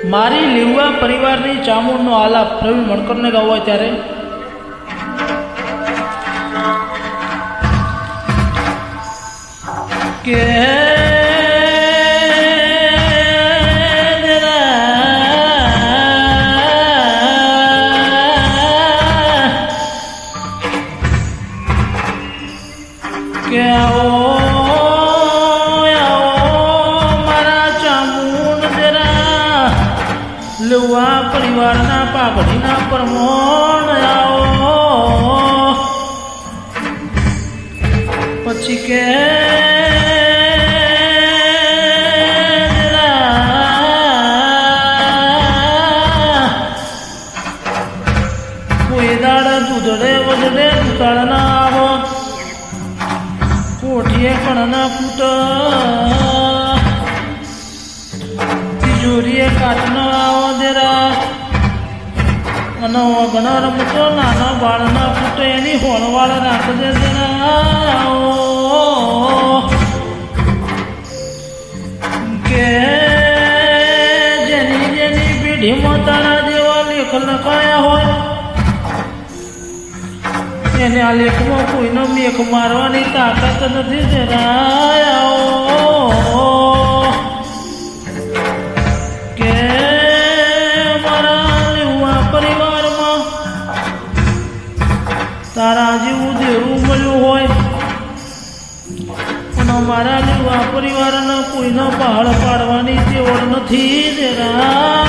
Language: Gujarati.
મારી લીવવા પરિવારની ચામુંડનો આલાપ પ્રવીણ મણકરને ગાવો હોય ત્યારે કે લીવવા પરિવારના પાઘડીના પરમોણ આવો પછી કે કોઈ દાડા દૂધડે વજડે દુકાળ ના આવો કોઠીએ પણ ના ફૂટ તિજોરીએ કાચ ન આવો દેરા અને વગણ રમતો નાના બાળના ફૂટે એની હોળવાળ રાખજે દેરા કે જેની જેની પેઢીમાં તારા જેવા લેખ લખાયા હોય એને આ લેખમાં કોઈનો મેઘ મારવાની તાકાત નથી દેરા કે મારા લીવવા પરિવારમાં તારા જેવું દેવું મળ્યું હોય અને મારા લીવવા પરિવારના કોઈનો પહાડ પાડવાની તેવડ નથી દેરા